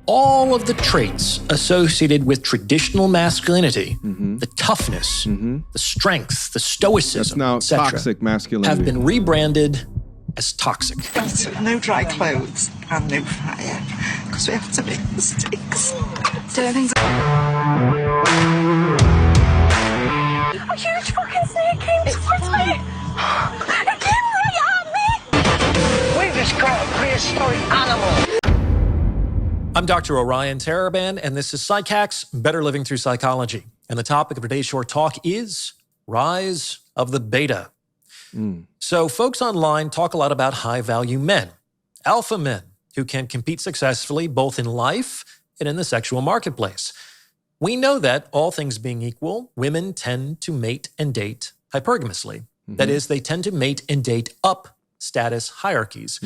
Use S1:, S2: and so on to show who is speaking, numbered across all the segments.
S1: all of the traits associated with traditional masculinity, the toughness, the strength, the stoicism,
S2: that's now toxic masculinity,
S1: have been rebranded as toxic.
S3: No dry clothes and no fire, because we have to make mistakes.
S4: A huge fucking snake came towards me. It came right at me.
S3: We just got a prehistoric animal.
S1: I'm Dr. Orion Taraban, and this is Psych Hacks, Better Living Through Psychology. And the topic of today's short talk is Rise of the Beta. So folks online talk a lot about high-value men, alpha men, who can compete successfully both in life and in the sexual marketplace. We know that, all things being equal, women tend to mate and date hypergamously. That is, they tend to mate and date up status hierarchies.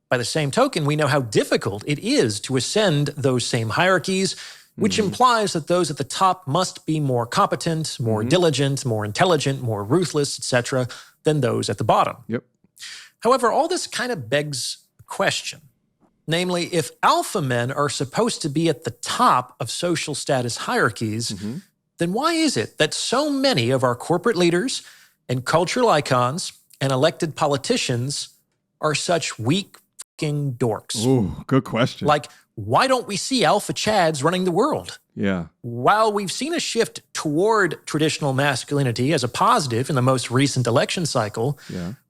S1: By the same token, we know how difficult it is to ascend those same hierarchies, which implies that those at the top must be more competent, more diligent, more intelligent, more ruthless, etc., than those at the bottom. However, all this kind of begs a question. Namely, if alpha men are supposed to be at the top of social status hierarchies, then why is it that so many of our corporate leaders and cultural icons and elected politicians are such weak fucking dorks?
S2: Ooh, good question.
S1: Like, why don't we see alpha chads running the world?
S2: Yeah.
S1: While we've seen a shift toward traditional masculinity as a positive in the most recent election cycle,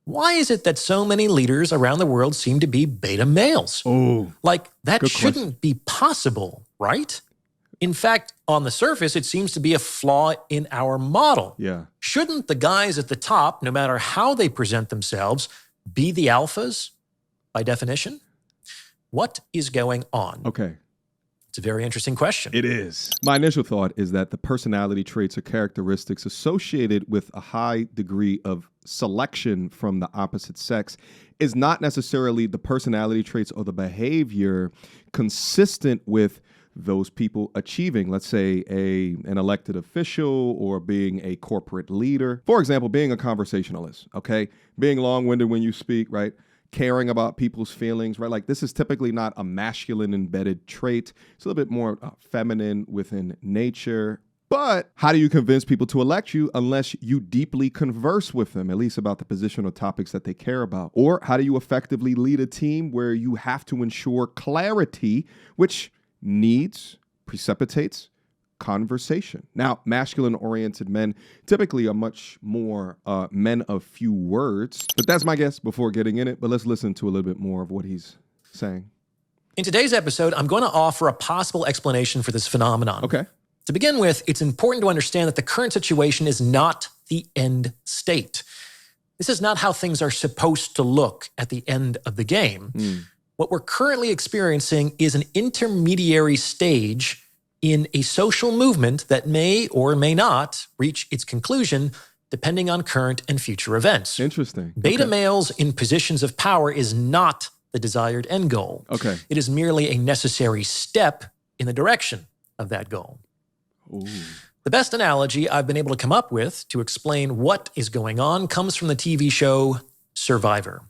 S1: why is it that so many leaders around the world seem to be beta males?
S2: Oh,
S1: like, that
S2: good
S1: shouldn't be possible, right? In fact, on the surface, it seems to be a flaw in our model.
S2: Yeah.
S1: Shouldn't the guys at the top, no matter how they present themselves, be the alphas by definition? What is going on?
S2: Okay.
S1: It's a very interesting question.
S2: It is. My initial thought is that the personality traits or characteristics associated with a high degree of selection from the opposite sex is not necessarily the personality traits or the behavior consistent with those people achieving, let's say, an elected official or being a corporate leader. For example, being a conversationalist, okay? Being long-winded when you speak, right? Caring about people's feelings, right? Like, this is typically not a masculine embedded trait. It's a little bit more feminine within nature. But how do you convince people to elect you unless you deeply converse with them, at least about the position or topics that they care about? Or how do you effectively lead a team where you have to ensure clarity, which precipitates conversation? Now, masculine-oriented men typically are much more men of few words, but that's my guess before getting in it. But let's listen to a little bit more of what he's saying.
S1: In today's episode, I'm going to offer a possible explanation for this phenomenon.
S2: Okay.
S1: To begin with, it's important to understand that the current situation is not the end state. This is not how things are supposed to look at the end of the game. What we're currently experiencing is an intermediary stage in a social movement that may or may not reach its conclusion depending on current and future events.
S2: Interesting.
S1: Beta males in positions of power is not the desired end goal.
S2: Okay.
S1: It is merely a necessary step in the direction of that goal.
S2: Ooh.
S1: The best analogy I've been able to come up with to explain what is going on comes from the TV show Survivor.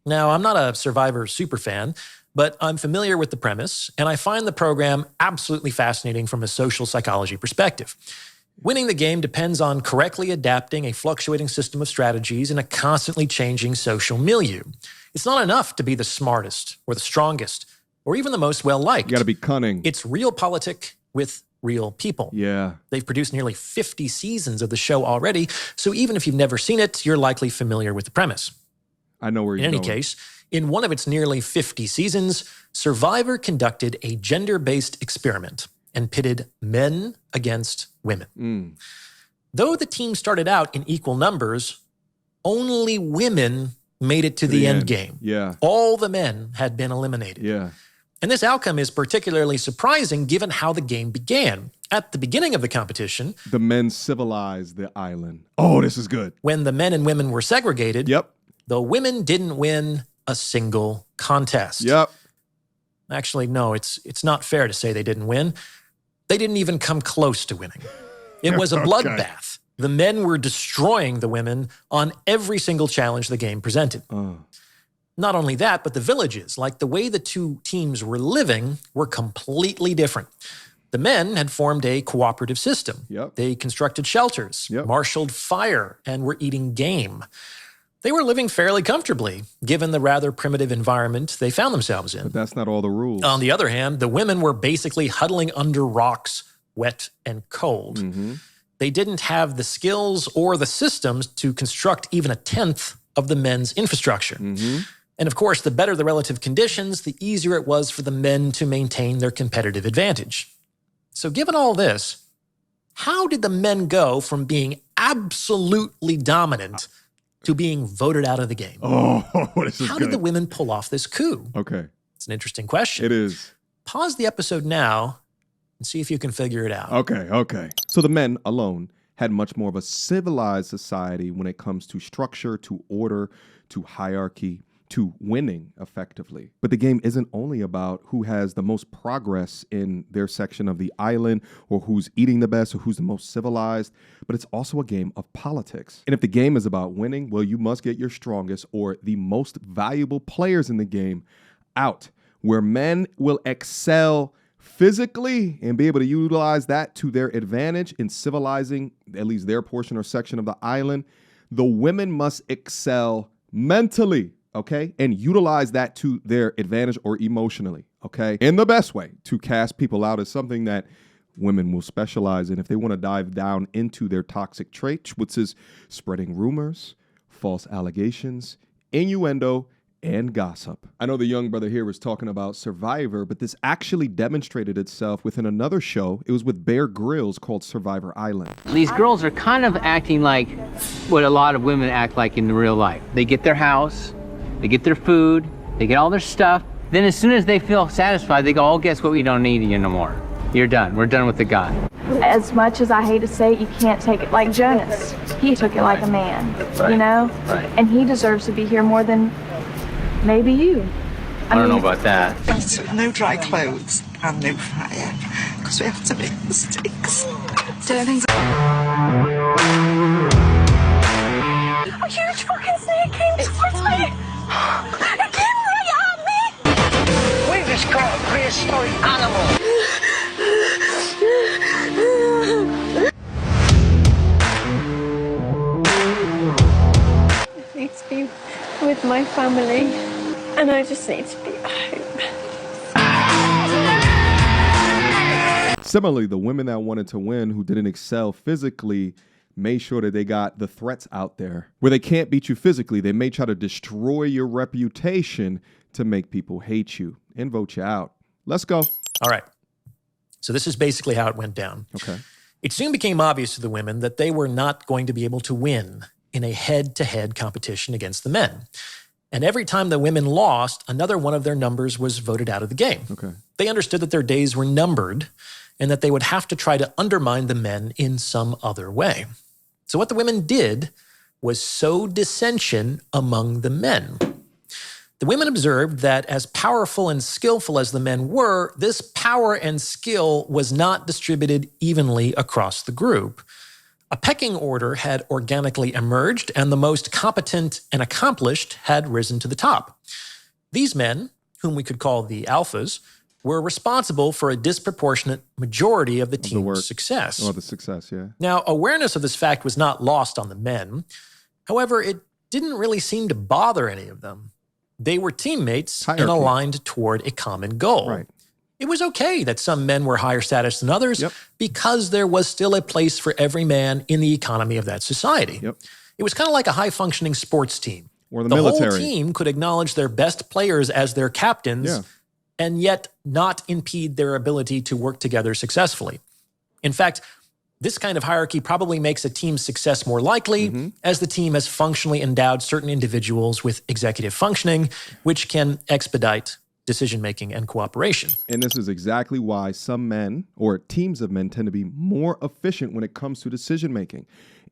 S1: Now, I'm not a Survivor superfan, but I'm familiar with the premise, and I find the program absolutely fascinating from a social psychology perspective. Winning the game depends on correctly adapting a fluctuating system of strategies in a constantly changing social milieu. It's not enough to be the smartest or the strongest or even the most well-liked.
S2: You got to be cunning.
S1: It's realpolitik with real people.
S2: Yeah.
S1: They've produced nearly 50 seasons of the show already, so even if you've never seen it, you're likely familiar with the premise.
S2: I know where you're going.
S1: In any case, in one of its nearly 50 seasons, Survivor conducted a gender-based experiment and pitted men against women. Though the team started out in equal numbers, only women made it to the end game.
S2: Yeah.
S1: All the men had been eliminated.
S2: Yeah.
S1: And this outcome is particularly surprising given how the game began. At the beginning of the competition,
S2: the men civilized the island. Oh, this is good.
S1: When the men and women were segregated, the women didn't win a single contest. Actually, no, it's not fair to say they didn't win. They didn't even come close to winning. It was a bloodbath. The men were destroying the women on every single challenge the game presented. Not only that, but the villages, like the way the two teams were living, were completely different. The men had formed a cooperative system.
S2: Yep.
S1: They constructed shelters,
S2: Yep.
S1: marshaled fire, and were eating game. They were living fairly comfortably, given the rather primitive environment they found themselves in.
S2: But that's not all the rules.
S1: On the other hand, the women were basically huddling under rocks, wet and cold. They didn't have the skills or the systems to construct even a tenth of the men's infrastructure. And of course, the better the relative conditions, the easier it was for the men to maintain their competitive advantage. So given all this, how did the men go from being absolutely dominant to being voted out of the game?
S2: Oh, this is
S1: How
S2: good.
S1: did the women pull off this coup?
S2: Okay.
S1: It's an interesting question.
S2: It is.
S1: Pause the episode now and see if you can figure it out.
S2: Okay. So the men alone had much more of a civilized society when it comes to structure, to order, to hierarchy, to winning effectively. But the game isn't only about who has the most progress in their section of the island or who's eating the best or who's the most civilized, but it's also a game of politics. And if the game is about winning, well, you must get your strongest or the most valuable players in the game out, where men will excel physically and be able to utilize that to their advantage in civilizing at least their portion or section of the island. The women must excel mentally, okay, and utilize that to their advantage or emotionally, okay, in the best way. To cast people out is something that women will specialize in if they want to dive down into their toxic traits, which is spreading rumors, false allegations, innuendo, and gossip. I know the young brother here was talking about Survivor, but this actually demonstrated itself within another show. It was with Bear Grylls called Survivor Island.
S5: These girls are kind of acting like what a lot of women act like in real life. They get their house, they get their food, they get all their stuff. Then as soon as they feel satisfied, they go, oh, guess what? We don't need you no more. You're done. We're done with the guy.
S6: As much as I hate to say it, you can't take it like Jonas. He took it like a man, you know?
S5: Right.
S6: And he deserves to be here more than maybe you.
S5: I don't know about that.
S3: No dry clothes and no fire, because we have to make mistakes.
S4: A huge fucking snake came towards me. It came right at me.
S7: We just caught a prehistoric animal.
S8: I need to be with my family, and I just need to be at home.
S2: Similarly, the women that wanted to win who didn't excel physically made sure that they got the threats out there. Where they can't beat you physically, they may try to destroy your reputation to make people hate you and vote you out. Let's go.
S1: All right. So this is basically how it went down.
S2: Okay.
S1: It soon became obvious to the women that they were not going to be able to win in a head-to-head competition against the men. And every time the women lost, another one of their numbers was voted out of the game.
S2: Okay.
S1: They understood that their days were numbered and that they would have to try to undermine the men in some other way. So what the women did was sow dissension among the men. The women observed that as powerful and skillful as the men were, this power and skill was not distributed evenly across the group. A pecking order had organically emerged, and the most competent and accomplished had risen to the top. These men, whom we could call the alphas, were responsible for a disproportionate majority of the team's success.
S2: Oh, the success, yeah.
S1: Now, awareness of this fact was not lost on the men. However, it didn't really seem to bother any of them. They were teammates
S2: Hierarchy.
S1: and aligned toward a common goal.
S2: Right.
S1: It was okay that some men were higher status than others
S2: Yep.
S1: because there was still a place for every man in the economy of that society.
S2: Yep.
S1: It was kind of like a high-functioning sports team.
S2: Or the
S1: The
S2: military.
S1: whole team could acknowledge their best players as their captains
S2: Yeah.
S1: and yet not impede their ability to work together successfully. In fact, this kind of hierarchy probably makes a team's success more likely as the team has functionally endowed certain individuals with executive functioning, which can expedite decision-making and cooperation.
S2: And this is exactly why some men or teams of men tend to be more efficient when it comes to decision making.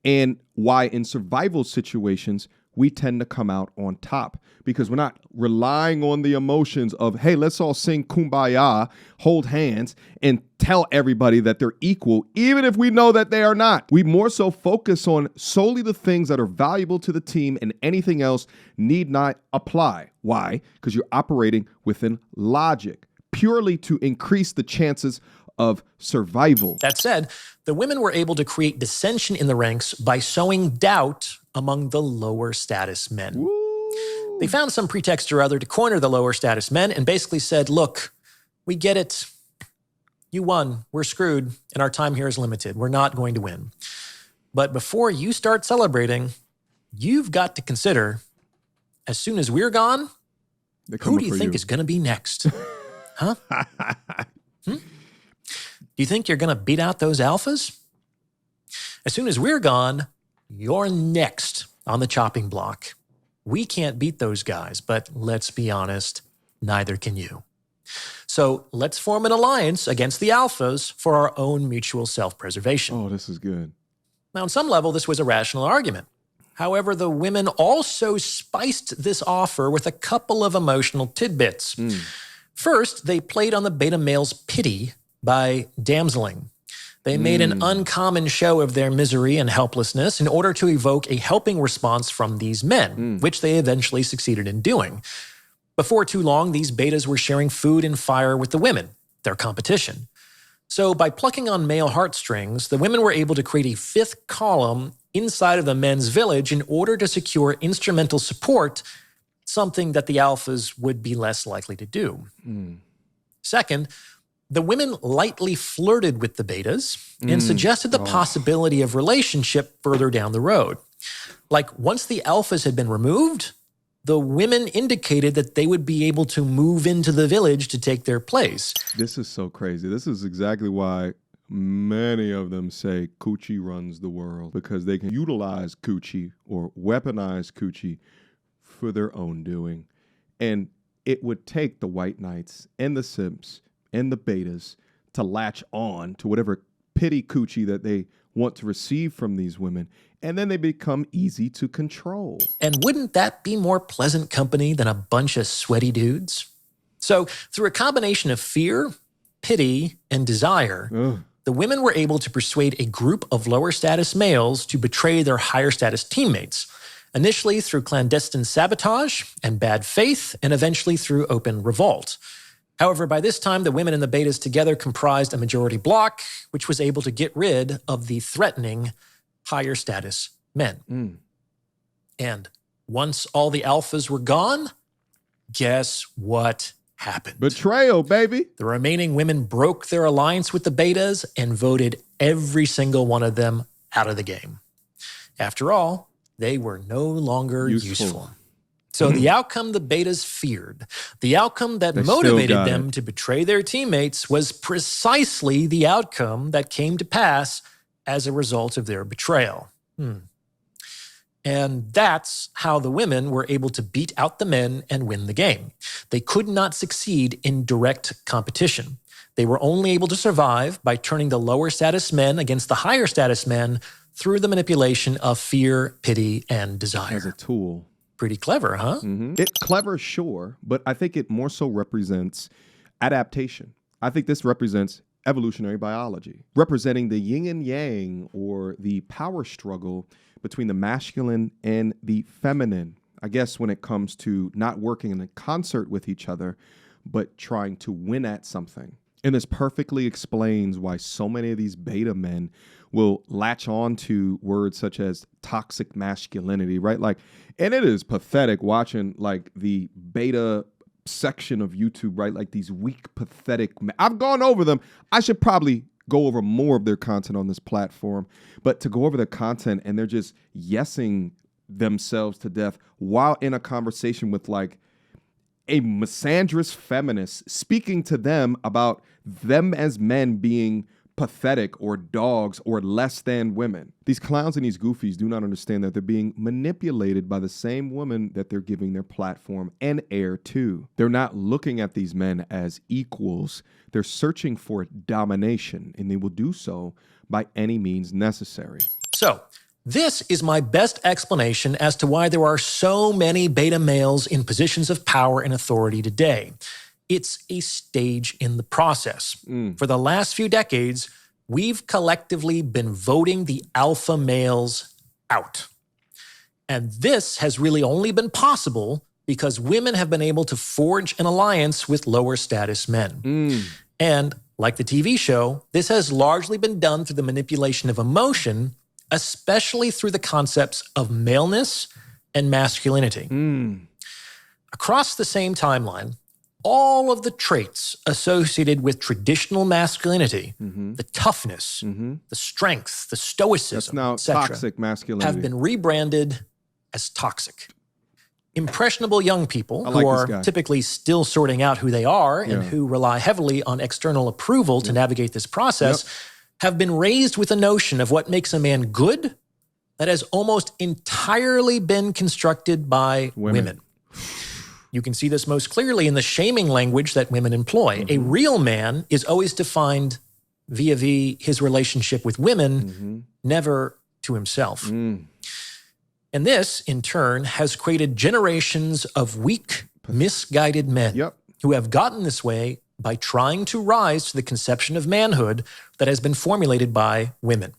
S2: And why in survival situations, we tend to come out on top because we're not relying on the emotions of, hey, let's all sing Kumbaya, hold hands, and tell everybody that they're equal, even if we know that they are not. We more so focus on solely the things that are valuable to the team, and anything else need not apply. Why? Because you're operating within logic, purely to increase the chances of survival.
S1: That said, the women were able to create dissension in the ranks by sowing doubt among the lower status men.
S2: Woo.
S1: They found some pretext or other to corner the lower status men and basically said, look, we get it. You won. We're screwed, and our time here is limited. We're not going to win. But before you start celebrating, you've got to consider, as soon as we're gone, who do you think is going to be next? Huh? Do you think you're going to beat out those alphas? As soon as we're gone, you're next on the chopping block. We can't beat those guys, but let's be honest, neither can you. So let's form an alliance against the alphas for our own mutual self-preservation.
S2: Oh, this is good.
S1: Now, on some level, this was a rational argument. However, the women also spiced this offer with a couple of emotional tidbits. First, they played on the beta male's pity by damseling. They made an uncommon show of their misery and helplessness in order to evoke a helping response from these men, which they eventually succeeded in doing. Before too long, these betas were sharing food and fire with the women, their competition. So by plucking on male heartstrings, the women were able to create a fifth column inside of the men's village in order to secure instrumental support, something that the alphas would be less likely to do. Second, the women lightly flirted with the betas and suggested the possibility of relationship further down the road. Like once the alphas had been removed, the women indicated that they would be able to move into the village to take their place.
S2: This is so crazy. This is exactly why many of them say coochie runs the world, because they can utilize coochie or weaponize coochie for their own doing. And it would take the white knights and the simps and the betas to latch on to whatever pity coochie that they want to receive from these women, and then they become easy to control.
S1: And wouldn't that be more pleasant company than a bunch of sweaty dudes? So through a combination of fear, pity, and desire, the women were able to persuade a group of lower status males to betray their higher status teammates, initially through clandestine sabotage and bad faith, and eventually through open revolt. However, by this time, the women and the betas together comprised a majority bloc, which was able to get rid of the threatening higher status men. And once all the alphas were gone, guess what happened?
S2: Betrayal, baby.
S1: The remaining women broke their alliance with the betas and voted every single one of them out of the game. After all, they were no longer useful. So the outcome the betas feared, the outcome that motivated them to betray their teammates, was precisely the outcome that came to pass as a result of their betrayal. And that's how the women were able to beat out the men and win the game. They could not succeed in direct competition. They were only able to survive by turning the lower status men against the higher status men through the manipulation of fear, pity, and desire.
S2: As a tool.
S1: Pretty clever, huh?
S2: It's clever, sure, but I think it more so represents adaptation. I think this represents evolutionary biology, representing the yin and yang, or the power struggle between the masculine and the feminine. I guess when it comes to not working in concert with each other, but trying to win at something. And this perfectly explains why so many of these beta men will latch on to words such as toxic masculinity, right? Like, and it is pathetic watching like the beta section of YouTube, right? Like these weak, pathetic, I've gone over them. I should probably go over more of their content on this platform, but to go over their content and they're just yesing themselves to death while in a conversation with like a misandrous feminist, speaking to them about them as men being pathetic or dogs or less than women. These clowns and these goofies do not understand that they're being manipulated by the same woman that they're giving their platform and air to. They're not looking at these men as equals. They're searching for domination, and they will do so by any means necessary.
S1: So, This is my best explanation as to why there are so many beta males in positions of power and authority today. It's a stage in the process. For the last few decades, we've collectively been voting the alpha males out. And this has really only been possible because women have been able to forge an alliance with lower status men. And like the TV show, this has largely been done through the manipulation of emotion, especially through the concepts of maleness and masculinity. Across the same timeline, all of the traits associated with traditional masculinity, the toughness, the strength, the stoicism,
S2: that's now toxic masculinity,
S1: have been rebranded as toxic. Impressionable young people who are typically still sorting out who they are and who rely heavily on external approval to navigate this process have been raised with a notion of what makes a man good that has almost entirely been constructed by women. You can see this most clearly in the shaming language that women employ. A real man is always defined via his relationship with women, never to himself. And this, in turn, has created generations of weak, misguided men who have gotten this way by trying to rise to the conception of manhood that has been formulated by women.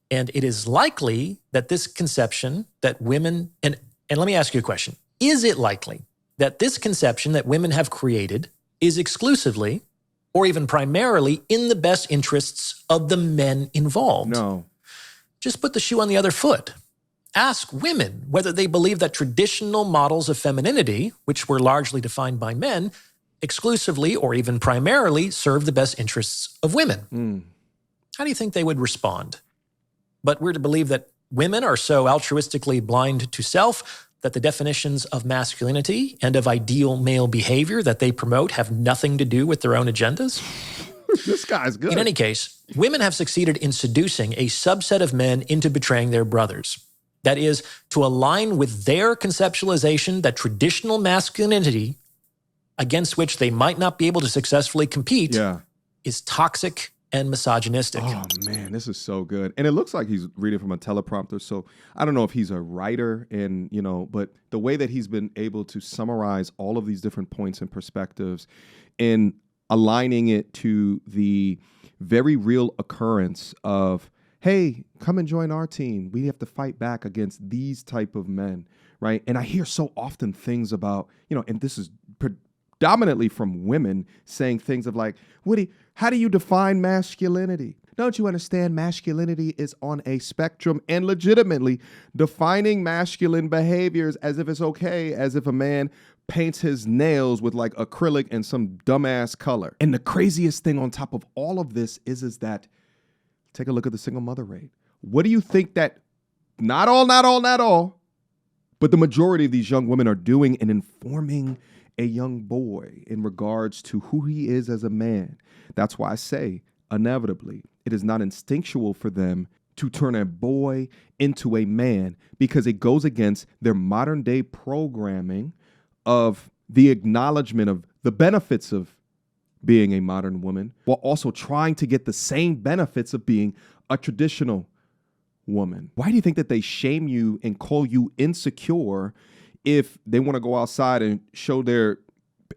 S1: And it is likely that this conception that women, and let me ask you a question. Is it likely that this conception that women have created is exclusively or even primarily in the best interests of the men involved?
S2: No.
S1: Just put the shoe on the other foot. Ask women whether they believe that traditional models of femininity, which were largely defined by men, exclusively or even primarily serve the best interests of women. How do you think they would respond? But we're to believe that women are so altruistically blind to self that the definitions of masculinity and of ideal male behavior that they promote have nothing to do with their own agendas?
S2: This guy's good.
S1: In any case, women have succeeded in seducing a subset of men into betraying their brothers. That is, to align with their conceptualization that traditional masculinity, against which they might not be able to successfully compete, is toxic and misogynistic.
S2: Oh man, this is so good. And it looks like he's reading from a teleprompter. So I don't know if he's a writer and, but the way that he's been able to summarize all of these different points and perspectives and aligning it to the very real occurrence of, hey, come and join our team. We have to fight back against these type of men, right? And I hear so often things about, and this is predominantly from women saying things of like, Woody, how do you define masculinity? Don't you understand masculinity is on a spectrum, and legitimately defining masculine behaviors as if it's okay, as if a man paints his nails with like acrylic and some dumbass color. And the craziest thing on top of all of this is that, take a look at the single mother rate. What do you think that not all, but the majority of these young women are doing in informing a young boy in regards to who he is as a man? That's why I say, inevitably, it is not instinctual for them to turn a boy into a man because it goes against their modern day programming of the acknowledgement of the benefits of being a modern woman, while also trying to get the same benefits of being a traditional woman. Why do you think that they shame you and call you insecure if they want to go outside and show their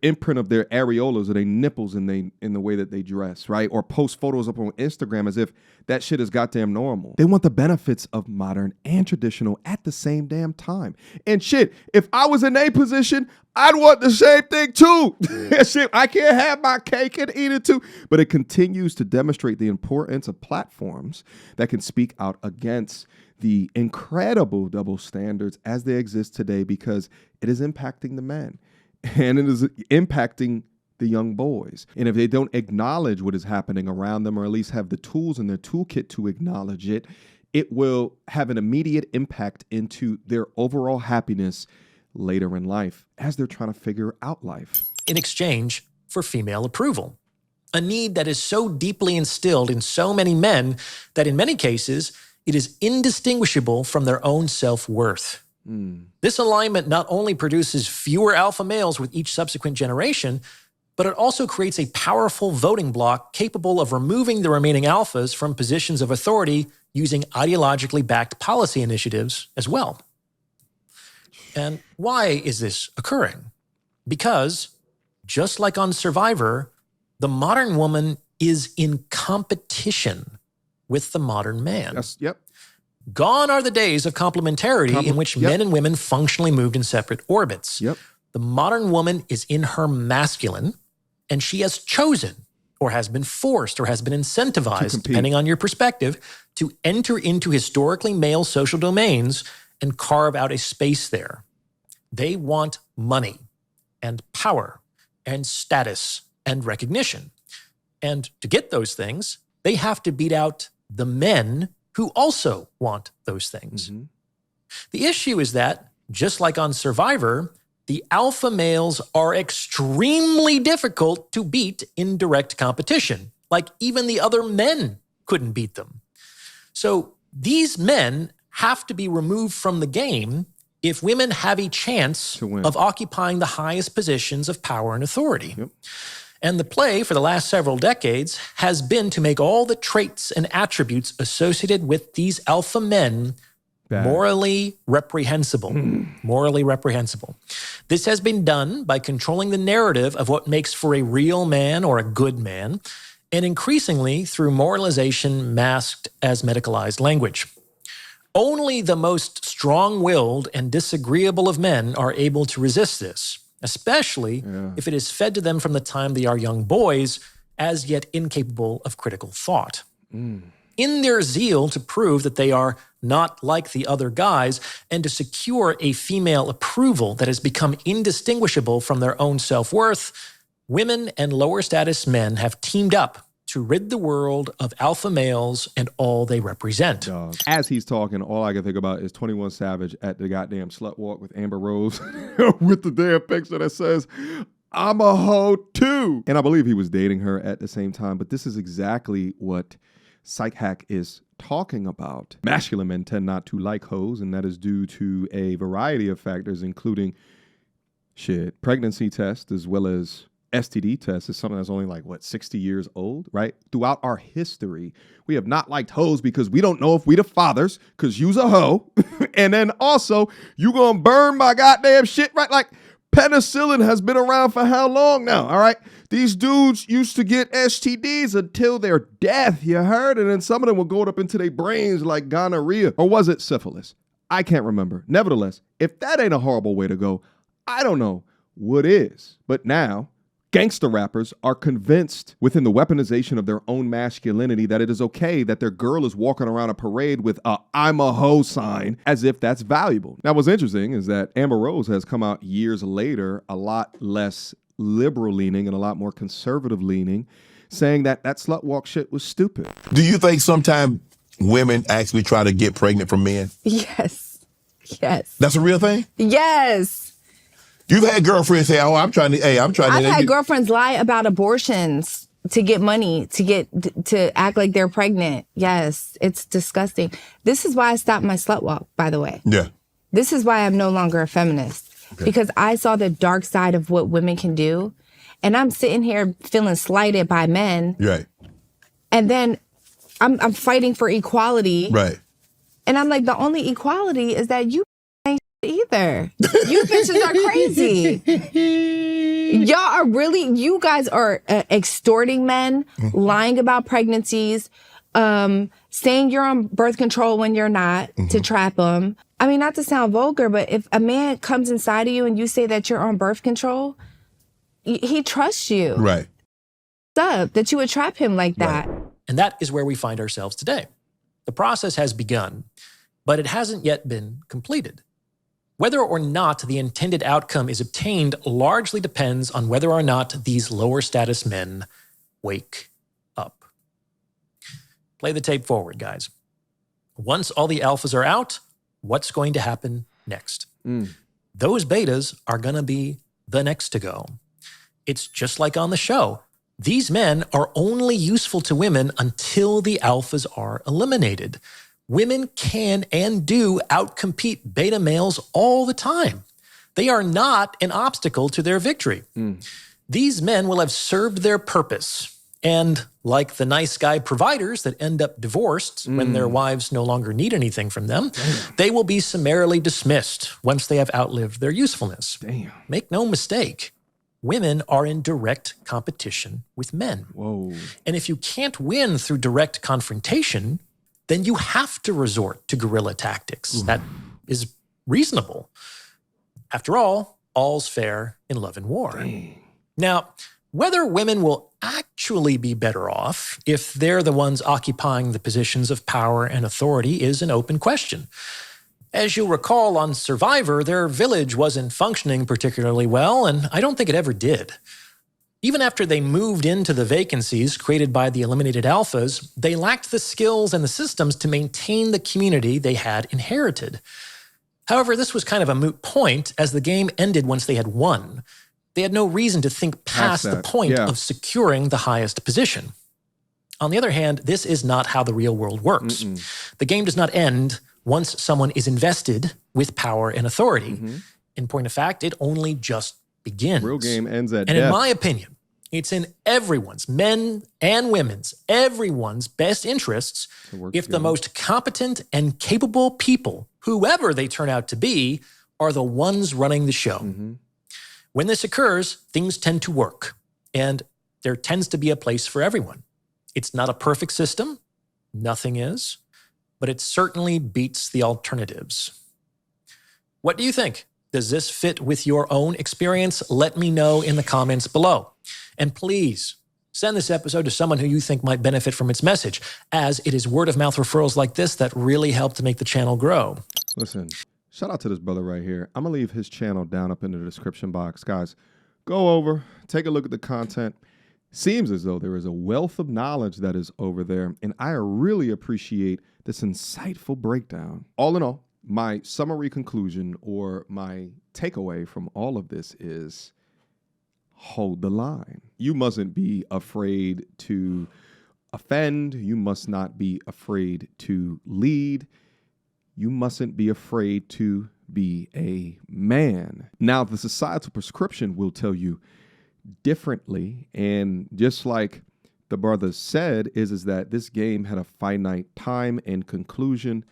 S2: imprint of their areolas or their nipples in the way that they dress, right? Or post photos up on Instagram as if that shit is goddamn normal. They want the benefits of modern and traditional at the same damn time. And shit, if I was in a position, I'd want the same thing too. Shit, I can't have my cake and eat it too. But it continues to demonstrate the importance of platforms that can speak out against the incredible double standards as they exist today, because it is impacting the men and it is impacting the young boys. And if they don't acknowledge what is happening around them, or at least have the tools in their toolkit to acknowledge it, it will have an immediate impact into their overall happiness later in life as they're trying to figure out life.
S1: In exchange for female approval, a need that is so deeply instilled in so many men that in many cases, it is indistinguishable from their own self-worth. This alignment not only produces fewer alpha males with each subsequent generation, but it also creates a powerful voting bloc capable of removing the remaining alphas from positions of authority using ideologically backed policy initiatives as well. And why is this occurring? Because, just like on Survivor, the modern woman is in competition with the modern man.
S2: Yes, yep.
S1: Gone are the days of complementarity in which men and women functionally moved in separate orbits.
S2: Yep.
S1: The modern woman is in her masculine, and she has chosen, or has been forced, or has been incentivized, depending on your perspective, to enter into historically male social domains and carve out a space there. They want money and power and status and recognition. And to get those things, they have to beat out the men who also want those things.
S2: Mm-hmm.
S1: The issue is that, just like on Survivor, the alpha males are extremely difficult to beat in direct competition. Like even the other men couldn't beat them. So these men have to be removed from the game if women have a chance of occupying the highest positions of power and authority.
S2: Yep.
S1: And the play for the last several decades has been to make all the traits and attributes associated with these alpha men morally reprehensible. Morally reprehensible. This has been done by controlling the narrative of what makes for a real man or a good man, and increasingly through moralization masked as medicalized language. Only the most strong-willed and disagreeable of men are able to resist this, especially if it is fed to them from the time they are young boys, as yet incapable of critical thought. In their zeal to prove that they are not like the other guys and to secure a female approval that has become indistinguishable from their own self-worth, women and lower status men have teamed up to rid the world of alpha males and all they represent.
S2: As he's talking, all I can think about is 21 Savage at the goddamn slut walk with Amber Rose with the damn picture that says, "I'm a hoe too." And I believe he was dating her at the same time, but this is exactly what Psych Hack is talking about. Masculine men tend not to like hoes, and that is due to a variety of factors, including pregnancy tests as well as STD test is something that's only 60 years old, right? Throughout our history, we have not liked hoes because we don't know if we the fathers, because you's a hoe. And then also, you gonna burn my goddamn shit, right? Like, penicillin has been around for how long now, all right? These dudes used to get STDs until their death, you heard? And then some of them would go up into their brains like gonorrhea. Or was it syphilis? I can't remember. Nevertheless, if that ain't a horrible way to go, I don't know what is. But now, gangster rappers are convinced within the weaponization of their own masculinity that it is okay that their girl is walking around a parade with a "I'm a hoe" sign as if that's valuable. Now, what's interesting is that Amber Rose has come out years later, a lot less liberal leaning and a lot more conservative leaning, saying that that slut walk shit was stupid.
S9: Do you think sometimes women actually try to get pregnant from men?
S10: Yes. Yes.
S9: That's a real thing?
S10: Yes.
S9: You've had girlfriends say, "Oh, I'm trying to."
S10: I've had girlfriends lie about abortions to get money, to act like they're pregnant. Yes, it's disgusting. This is why I stopped my slut walk, by the way.
S9: Yeah.
S10: This is why I'm no longer a feminist. Okay. Because I saw the dark side of what women can do. And I'm sitting here feeling slighted by men. Right. And then I'm fighting for equality. Right. And I'm like, the only equality is that you ain't either. You bitches are crazy. Y'all are really, you guys are extorting men, lying about pregnancies, saying you're on birth control when you're not, to trap them. I mean, not to sound vulgar, but if a man comes inside of you and you say that you're on birth control, he trusts you. Right. Up that you would trap him like that.
S1: Right. And that is where we find ourselves today. The process has begun, but it hasn't yet been completed. Whether or not the intended outcome is obtained largely depends on whether or not these lower status men wake up. Play the tape forward, guys. Once all the alphas are out, what's going to happen next? Those betas are going to be the next to go. It's just like on the show. These men are only useful to women until the alphas are eliminated. Women can and do outcompete beta males all the time. They are not an obstacle to their victory. these men will have served their purpose. And like the nice guy providers that end up divorced when their wives no longer need anything from them, they will be summarily dismissed once they have outlived their usefulness. Make no mistake, women are in direct competition with men. And if you can't win through direct confrontation, then you have to resort to guerrilla tactics. That is reasonable. After all, all's fair in love and war. Now, whether women will actually be better off if they're the ones occupying the positions of power and authority is an open question. As you'll recall on Survivor, their village wasn't functioning particularly well, and I don't think it ever did. Even after they moved into the vacancies created by the eliminated alphas, they lacked the skills and the systems to maintain the community they had inherited. However, this was kind of a moot point as the game ended once they had won. They had no reason to think past the point of securing the highest position. On the other hand, this is not how the real world works. The game does not end once someone is invested with power and authority. In point of fact, it only just begins.
S2: Real game ends at
S1: death.
S2: And
S1: in my opinion, it's in everyone's, men and women's, everyone's best interests if the most competent and capable people, whoever they turn out to be, are the ones running the show. When this occurs, things tend to work, and there tends to be a place for everyone. It's not a perfect system, nothing is, but it certainly beats the alternatives. What do you think? Does this fit with your own experience? Let me know in the comments below. And please, send this episode to someone who you think might benefit from its message, as it is word-of-mouth referrals like this that really help to make the channel grow.
S2: Listen. Shout out to this brother right here. I'm going to leave his channel down up in the description box. Guys, go over, take a look at the content. Seems as though there is a wealth of knowledge that is over there, and I really appreciate this insightful breakdown. All in all, my summary conclusion or my takeaway from all of this is hold the line. You mustn't be afraid to offend. You must not be afraid to lead. You mustn't be afraid to be a man. Now, the societal prescription will tell you differently. And just like the brother said, is that this game had a finite time and conclusion.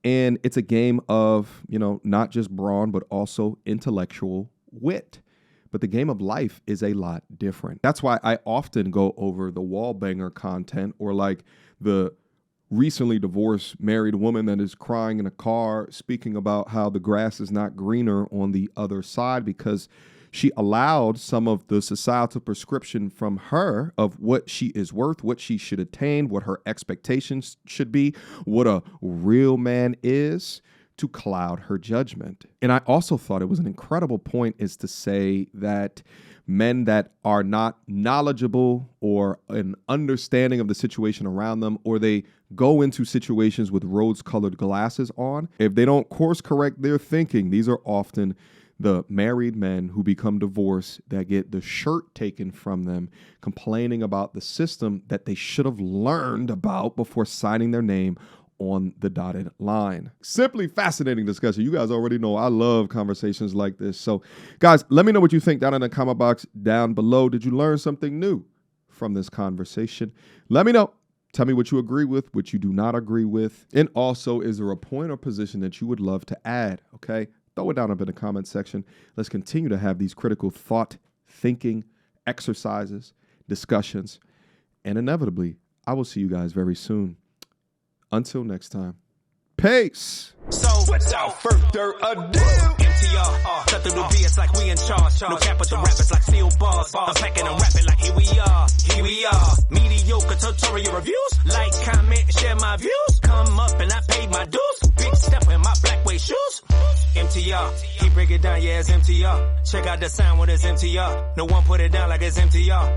S2: And it's a game of, not just brawn, but also intellectual wit. But the game of life is a lot different. That's why I often go over the wall banger content or like the recently divorced married woman that is crying in a car, speaking about how the grass is not greener on the other side because she allowed some of the societal prescription from her of what she is worth, what she should attain, what her expectations should be, what a real man is, to cloud her judgment. And I also thought it was an incredible point is to say that men that are not knowledgeable or an understanding of the situation around them, or they go into situations with rose-colored glasses on, if they don't course correct their thinking, these are often the married men who become divorced that get the shirt taken from them, complaining about the system that they should have learned about before signing their name on the dotted line. Simply fascinating discussion. You guys already know I love conversations like this. So guys, let me know what you think down in the comment box down below. Did you learn something new from this conversation? Let me know. Tell me what you agree with, what you do not agree with. And also, is there a point or position that you would love to add? Okay, throw it down up in the comment section. Let's continue to have these critical thought, thinking exercises, discussions, and inevitably, I will see you guys very soon. Until next time, peace.
S11: So without further ado, MTR, cut through the BS like we in charge. No cap with the rappers like steel bars. I'm packing and rapping like here we are. Mediocre tutorial reviews. Like, comment, share my views. Come up and I paid my dues. Big step in my black way shoes. MTR, he break it down, yeah, it's MTR. Check out the sound with his MTR. No one put it down like it's MTR.